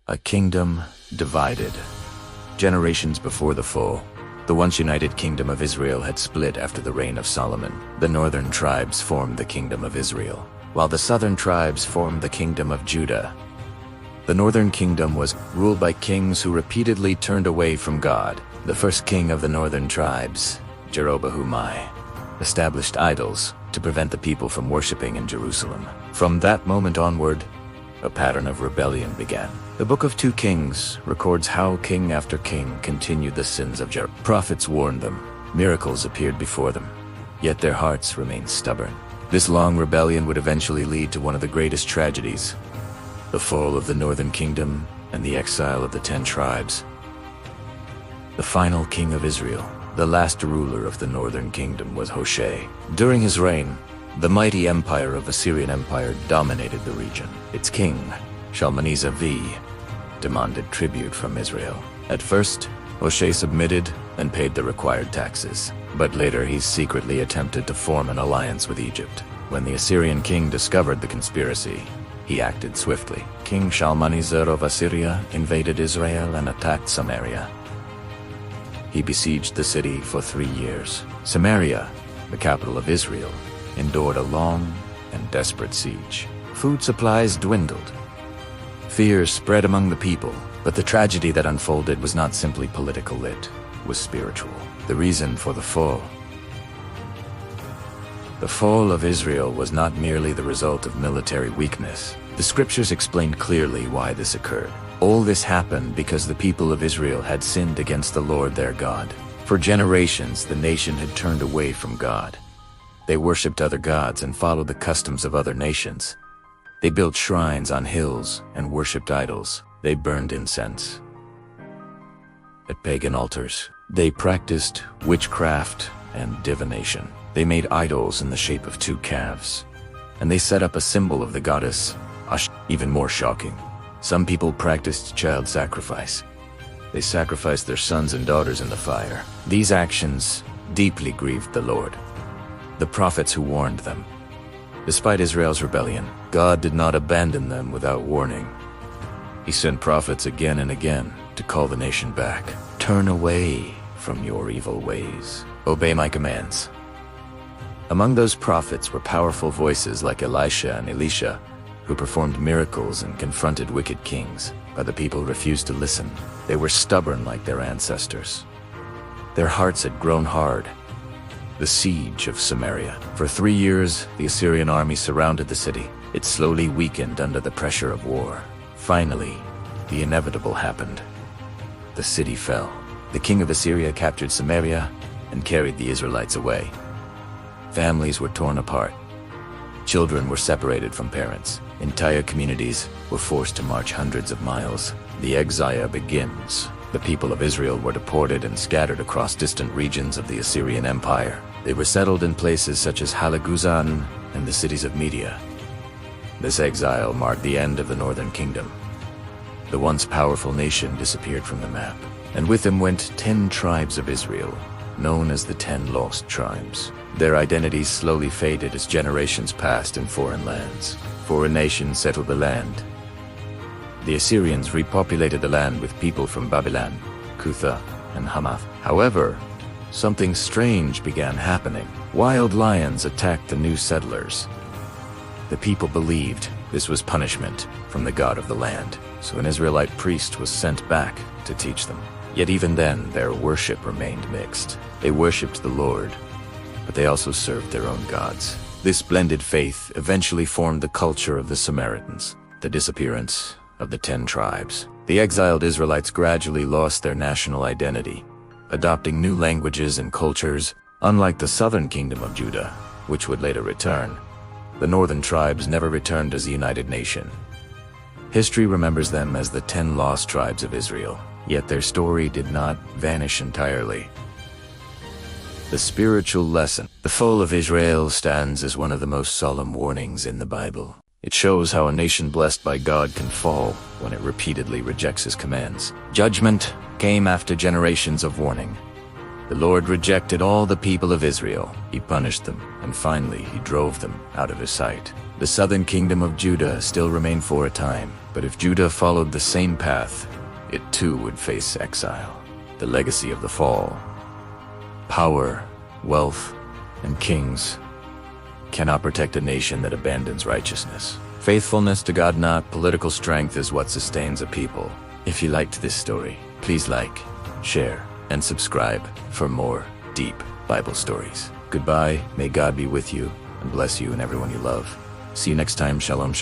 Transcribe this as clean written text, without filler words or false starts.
A kingdom divided. Generations before the fall, the once united kingdom of Israel had split after the reign of Solomon. The northern tribes formed the kingdom of Israel, while the southern tribes formed the kingdom of Judah. The northern kingdom was ruled by kings who repeatedly turned away from God. The first king of the northern tribes, Jeroboam, established idols to prevent the people from worshiping in Jerusalem. From that moment onward, a pattern of rebellion began. The Book of 2 Kings records how king after king continued the sins of Jeroboam. Prophets warned them, miracles appeared before them, yet their hearts remained stubborn. This long rebellion would eventually lead to one of the greatest tragedies, the fall of the northern kingdom and the exile of the 10 tribes. The final king of Israel, the last ruler of the northern kingdom, was Hoshea. During his reign, the mighty empire of Assyrian Empire dominated the region. Its king, Shalmaneser V, demanded tribute from Israel. At first, Hoshea submitted and paid the required taxes, but later he secretly attempted to form an alliance with Egypt. When the Assyrian king discovered the conspiracy, he acted swiftly. King Shalmaneser of Assyria invaded Israel and attacked Samaria. He besieged the city for 3 years. Samaria, the capital of Israel, endured a long and desperate siege. Food supplies dwindled. Fear spread among the people, but the tragedy that unfolded was not simply political, it was spiritual. The reason for the fall. The fall of Israel was not merely the result of military weakness. The scriptures explained clearly why this occurred. All this happened because the people of Israel had sinned against the Lord their God. For generations, the nation had turned away from God. They worshipped other gods and followed the customs of other nations. They built shrines on hills and worshipped idols. They burned incense at pagan altars. They practiced witchcraft and divination. They made idols in the shape of 2 calves, and they set up a symbol of the goddess Ash. Even more shocking, some people practiced child sacrifice. They sacrificed their sons and daughters in the fire. These actions deeply grieved the Lord, the prophets who warned them. Despite Israel's rebellion, God did not abandon them without warning. He sent prophets again and again to call the nation back. Turn away from your evil ways. Obey my commands. Among those prophets were powerful voices like Elisha and Elisha, who performed miracles and confronted wicked kings, but the people refused to listen. They were stubborn like their ancestors. Their hearts had grown hard. The siege of Samaria. For 3 years, the Assyrian army surrounded the city. It slowly weakened under the pressure of war. Finally, the inevitable happened. The city fell. The king of Assyria captured Samaria and carried the Israelites away. Families were torn apart. Children were separated from parents. Entire communities were forced to march hundreds of miles. The exile begins. The people of Israel were deported and scattered across distant regions of the Assyrian Empire. They were settled in places such as Halaguzan and the cities of Media. This exile marked the end of the northern kingdom. The once powerful nation disappeared from the map, and with them went 10 tribes of Israel, known as the 10 lost tribes. Their identities slowly faded as generations passed in foreign lands. Foreign nations settled the land. The Assyrians repopulated the land with people from Babylon, Cutha, and Hamath. However, something strange began happening. Wild lions attacked the new settlers. The people believed this was punishment from the god of the land, so an Israelite priest was sent back to teach them. Yet even then, their worship remained mixed. They worshipped the Lord, but they also served their own gods. This blended faith eventually formed the culture of the Samaritans, the disappearance of the 10 tribes. The exiled Israelites gradually lost their national identity, adopting new languages and cultures. Unlike the southern kingdom of Judah, which would later return, the northern tribes never returned as a united nation. History remembers them as the 10 lost tribes of Israel, yet their story did not vanish entirely. The spiritual lesson. The fall of Israel stands as one of the most solemn warnings in the Bible. It shows how a nation blessed by God can fall when it repeatedly rejects his commands. Judgment came after generations of warning. The Lord rejected all the people of Israel. He punished them, and finally he drove them out of his sight. The southern kingdom of Judah still remained for a time, But if Judah followed the same path, it too would face exile. The legacy of the fall. Power, wealth, and kings cannot protect a nation that abandons righteousness. Faithfulness to God, not political strength, is what sustains a people. If you liked this story, please like, share, and subscribe for more deep Bible stories. Goodbye, may God be with you and bless you and everyone you love. See you next time. Shalom.